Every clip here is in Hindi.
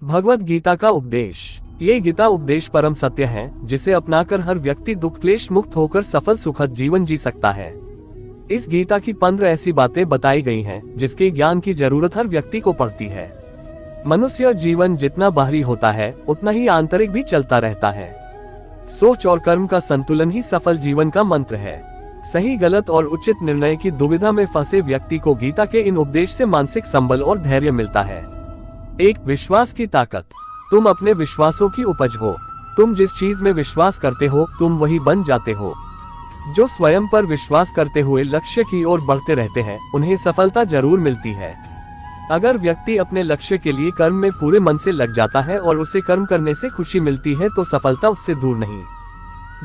भगवत गीता का उपदेश। ये गीता उपदेश परम सत्य है, जिसे अपनाकर हर व्यक्ति दुख क्लेश मुक्त होकर सफल सुखद जीवन जी सकता है। इस गीता की 15 ऐसी बातें बताई गई हैं, जिसके ज्ञान की जरूरत हर व्यक्ति को पड़ती है। मनुष्य जीवन जितना बाहरी होता है, उतना ही आंतरिक भी चलता रहता है। सोच और कर्म का संतुलन ही सफल जीवन का मंत्र है। सही गलत और उचित निर्णय की दुविधा में फंसे व्यक्ति को गीता के इन उपदेश से मानसिक संबल और धैर्य मिलता है। एक, विश्वास की ताकत। तुम अपने विश्वासों की उपज हो। तुम जिस चीज में विश्वास करते हो, तुम वही बन जाते हो। जो स्वयं पर विश्वास करते हुए लक्ष्य की ओर बढ़ते रहते हैं, उन्हें सफलता जरूर मिलती है। अगर व्यक्ति अपने लक्ष्य के लिए कर्म में पूरे मन से लग जाता है और उसे कर्म करने से खुशी मिलती है, तो सफलता उससे दूर नहीं।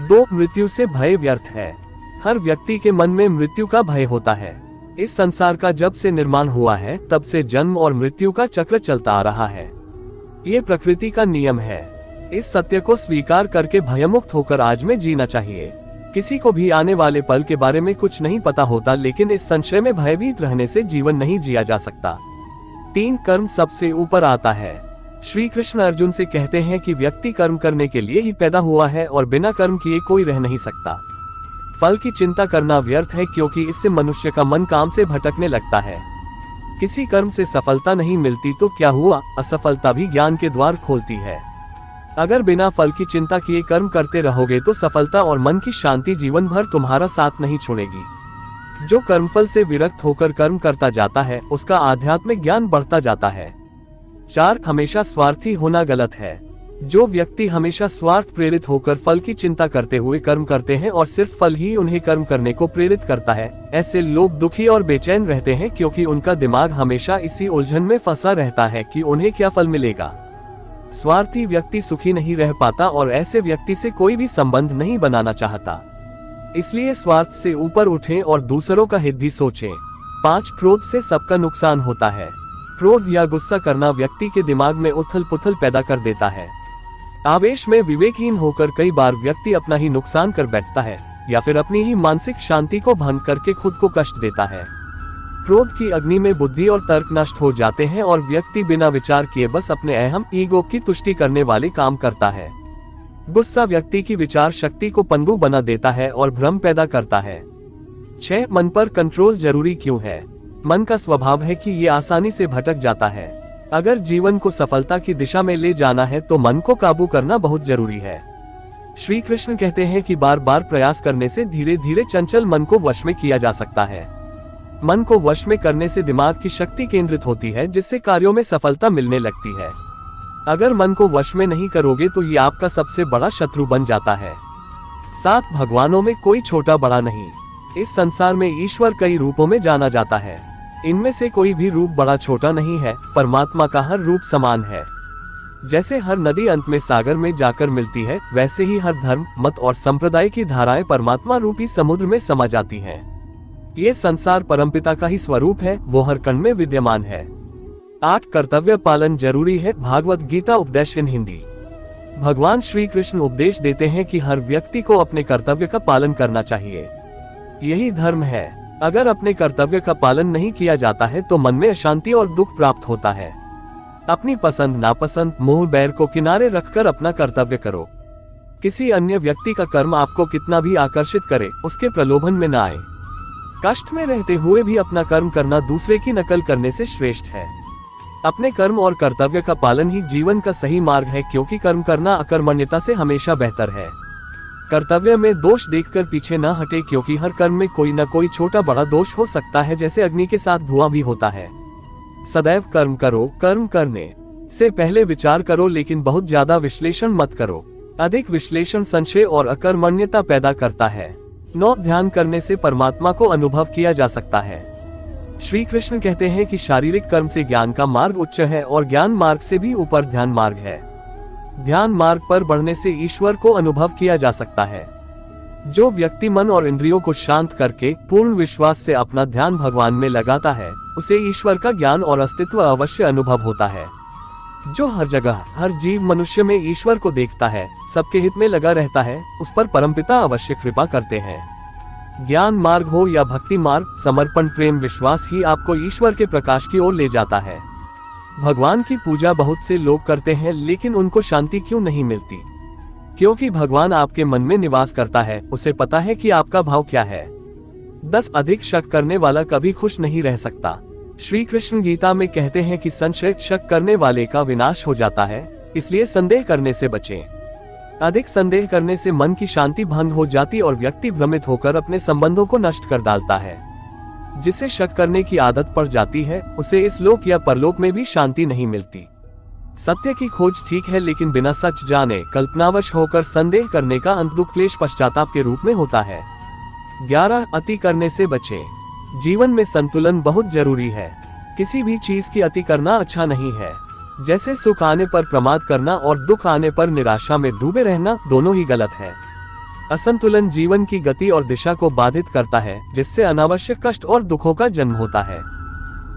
2, मृत्यु से भय व्यर्थ है। हर व्यक्ति के मन में मृत्यु का भय होता है। इस संसार का जब से निर्माण हुआ है, तब से जन्म और मृत्यु का चक्र चलता आ रहा है। ये प्रकृति का नियम है। इस सत्य को स्वीकार करके भयमुक्त होकर आज में जीना चाहिए। किसी को भी आने वाले पल के बारे में कुछ नहीं पता होता, लेकिन इस संशय में भयभीत रहने से जीवन नहीं जिया जा सकता। 3, कर्म सबसे ऊपर आता है। श्री कृष्ण अर्जुन से कहते हैं कि व्यक्ति कर्म करने के लिए ही पैदा हुआ है और बिना कर्म किए कोई रह नहीं सकता। फल की चिंता करना व्यर्थ है, क्योंकि इससे मनुष्य का मन काम से भटकने लगता है। किसी कर्म से सफलता नहीं मिलती तो क्या हुआ, असफलता भी ज्ञान के द्वार खोलती है। अगर बिना फल की चिंता किए कर्म करते रहोगे तो सफलता और मन की शांति जीवन भर तुम्हारा साथ नहीं छोड़ेगी। जो कर्मफल से विरक्त होकर कर्म करता जाता है, उसका आध्यात्मिक ज्ञान बढ़ता जाता है। 4, हमेशा स्वार्थी होना गलत है। जो व्यक्ति हमेशा स्वार्थ प्रेरित होकर फल की चिंता करते हुए कर्म करते हैं और सिर्फ फल ही उन्हें कर्म करने को प्रेरित करता है, ऐसे लोग दुखी और बेचैन रहते हैं, क्योंकि उनका दिमाग हमेशा इसी उलझन में फंसा रहता है कि उन्हें क्या फल मिलेगा। स्वार्थी व्यक्ति सुखी नहीं रह पाता और ऐसे व्यक्ति से कोई भी संबंध नहीं बनाना चाहता। इसलिए स्वार्थ से ऊपर उठें और दूसरों का हित भी सोचें। 5, क्रोध से सबका नुकसान होता है। क्रोध या गुस्सा करना व्यक्ति के दिमाग में उथल पुथल पैदा कर देता है। आवेश में विवेकहीन होकर कई बार व्यक्ति अपना ही नुकसान कर बैठता है, या फिर अपनी ही मानसिक शांति को भंग करके खुद को कष्ट देता है। क्रोध की अग्नि में बुद्धि और तर्क नष्ट हो जाते हैं और व्यक्ति बिना विचार किए बस अपने अहम ईगो की तुष्टि करने वाले काम करता है। गुस्सा व्यक्ति की विचार शक्ति को पनगु बना देता है और भ्रम पैदा करता है। 6, मन पर कंट्रोल जरूरी क्यों है। मन का स्वभाव है कि ये आसानी से भटक जाता है। अगर जीवन को सफलता की दिशा में ले जाना है तो मन को काबू करना बहुत जरूरी है। श्री कृष्ण कहते हैं कि बार बार प्रयास करने से धीरे धीरे चंचल मन को वश में किया जा सकता है। मन को वश में करने से दिमाग की शक्ति केंद्रित होती है, जिससे कार्यों में सफलता मिलने लगती है। अगर मन को वश में नहीं करोगे तो ये आपका सबसे बड़ा शत्रु बन जाता है। 7, भगवानों में कोई छोटा बड़ा नहीं। इस संसार में ईश्वर कई रूपों में जाना जाता है। इनमें से कोई भी रूप बड़ा छोटा नहीं है। परमात्मा का हर रूप समान है। जैसे हर नदी अंत में सागर में जाकर मिलती है, वैसे ही हर धर्म, मत और संप्रदाय की धाराएं परमात्मा रूपी समुद्र में समा जाती हैं। ये संसार परमपिता का ही स्वरूप है, वो हर कण में विद्यमान है। 8, कर्तव्य पालन जरूरी है। भागवत गीता उपदेश इन हिंदी। भगवान श्री कृष्ण उपदेश देते हैं कि हर व्यक्ति को अपने कर्तव्य का पालन करना चाहिए। यही धर्म है। अगर अपने कर्तव्य का पालन नहीं किया जाता है तो मन में अशांति और दुख प्राप्त होता है। अपनी पसंद नापसंद, मोह बैर को किनारे रखकर अपना कर्तव्य करो। किसी अन्य व्यक्ति का कर्म आपको कितना भी आकर्षित करे, उसके प्रलोभन में न आए। कष्ट में रहते हुए भी अपना कर्म करना दूसरे की नकल करने से श्रेष्ठ है। अपने कर्म और कर्तव्य का पालन ही जीवन का सही मार्ग है, क्योंकि कर्म करना अकर्मण्यता से हमेशा बेहतर है। कर्तव्य में दोष देखकर पीछे न हटे, क्योंकि हर कर्म में कोई न कोई छोटा बड़ा दोष हो सकता है, जैसे अग्नि के साथ धुआं भी होता है। सदैव कर्म करो। कर्म करने से पहले विचार करो, लेकिन बहुत ज्यादा विश्लेषण मत करो। अधिक विश्लेषण संशय और अकर्मण्यता पैदा करता है। 9, ध्यान करने से परमात्मा को अनुभव किया जा सकता है। श्री कृष्ण कहते हैं कि शारीरिक कर्म से ज्ञान का मार्ग उच्च है और ज्ञान मार्ग से भी ऊपर ध्यान मार्ग है। ध्यान मार्ग पर बढ़ने से ईश्वर को अनुभव किया जा सकता है। जो व्यक्ति मन और इंद्रियों को शांत करके पूर्ण विश्वास से अपना ध्यान भगवान में लगाता है, उसे ईश्वर का ज्ञान और अस्तित्व अवश्य अनुभव होता है। जो हर जगह हर जीव मनुष्य में ईश्वर को देखता है, सबके हित में लगा रहता है, उस पर परमपिता अवश्य कृपा करते हैं। ज्ञान मार्ग हो या भक्ति मार्ग, समर्पण प्रेम विश्वास ही आपको ईश्वर के प्रकाश की ओर ले जाता है। भगवान की पूजा बहुत से लोग करते हैं, लेकिन उनको शांति क्यों नहीं मिलती? क्योंकि भगवान आपके मन में निवास करता है, उसे पता है कि आपका भाव क्या है। 10 अधिक शक करने वाला कभी खुश नहीं रह सकता। श्री कृष्ण गीता में कहते हैं कि संशय शक करने वाले का विनाश हो जाता है, इसलिए संदेह करने से बचें। अधिक संदेह करने से मन की शांति भंग हो जाती और व्यक्ति भ्रमित होकर अपने संबंधों को नष्ट कर डालता है। जिसे शक करने की आदत पड़ जाती है, उसे इस लोक या परलोक में भी शांति नहीं मिलती। सत्य की खोज ठीक है, लेकिन बिना सच जाने कल्पनावश होकर संदेह करने का अंत दुख क्लेश पश्चाताप के रूप में होता है। 11 अति करने से बचें। जीवन में संतुलन बहुत जरूरी है। किसी भी चीज की अति करना अच्छा नहीं है। जैसे सुख आने पर प्रमाद करना और दुख आने पर निराशा में डूबे रहना दोनों ही गलत है। असंतुलन जीवन की गति और दिशा को बाधित करता है, जिससे अनावश्यक कष्ट और दुखों का जन्म होता है।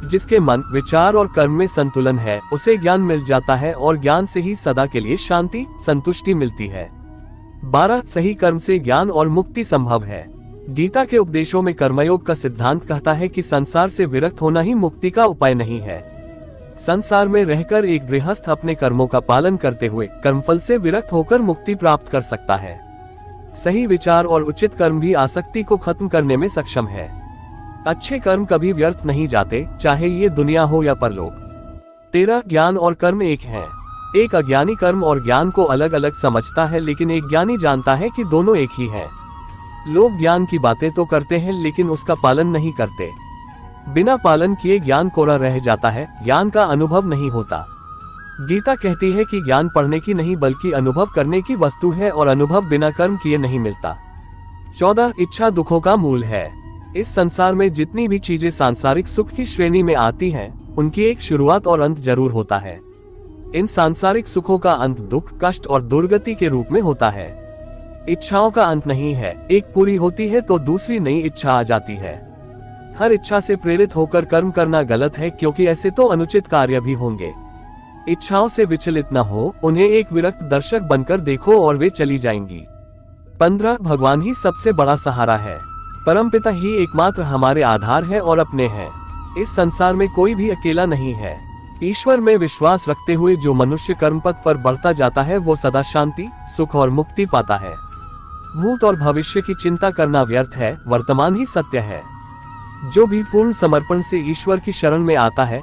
जिसके मन, विचार और कर्म में संतुलन है, उसे ज्ञान मिल जाता है और ज्ञान से ही सदा के लिए शांति, संतुष्टि मिलती है। 12 सही कर्म से ज्ञान और मुक्ति संभव है। गीता के उपदेशों में कर्मयोग का सिद्धांत कहता है कि संसार से विरक्त होना ही मुक्ति का उपाय नहीं है। संसार में रहकर एक गृहस्थ अपने कर्मों का पालन करते हुए कर्मफल से विरक्त होकर मुक्ति प्राप्त कर सकता है। सही विचार और उचित कर्म भी आसक्ति को खत्म करने में सक्षम है। अच्छे कर्म कभी व्यर्थ नहीं जाते, चाहे ये दुनिया हो या परलोक। 13 ज्ञान और कर्म एक हैं। एक अज्ञानी कर्म और ज्ञान को अलग अलग समझता है, लेकिन एक ज्ञानी जानता है कि दोनों एक ही हैं। लोग ज्ञान की बातें तो करते हैं, लेकिन उसका पालन नहीं करते। बिना पालन किए ज्ञान कोरा रह जाता है, ज्ञान का अनुभव नहीं होता। गीता कहती है कि ज्ञान पढ़ने की नहीं बल्कि अनुभव करने की वस्तु है और अनुभव बिना कर्म किए नहीं मिलता। 14 इच्छा दुखों का मूल है। इस संसार में जितनी भी चीजें सांसारिक सुख की श्रेणी में आती हैं, उनकी एक शुरुआत और अंत जरूर होता है। इन सांसारिक सुखों का अंत दुख, कष्ट और दुर्गति के रूप में होता है। इच्छाओं का अंत नहीं है, एक पूरी होती है तो दूसरी नई इच्छा आ जाती है। हर इच्छा से प्रेरित होकर कर्म करना गलत है, क्योंकि ऐसे तो अनुचित कार्य भी होंगे। इच्छाओं से विचलित न हो, उन्हें एक विरक्त दर्शक बनकर देखो और वे चली जाएंगी। 15 भगवान ही सबसे बड़ा सहारा है। परमपिता ही एकमात्र हमारे आधार है और अपने हैं। इस संसार में कोई भी अकेला नहीं है। ईश्वर में विश्वास रखते हुए जो मनुष्य कर्मपथ पर बढ़ता जाता है, वो सदा शांति, सुख और मुक्ति पाता है। भूत और भविष्य की चिंता करना व्यर्थ है, वर्तमान ही सत्य है। जो भी पूर्ण समर्पण से ईश्वर की शरण में आता है,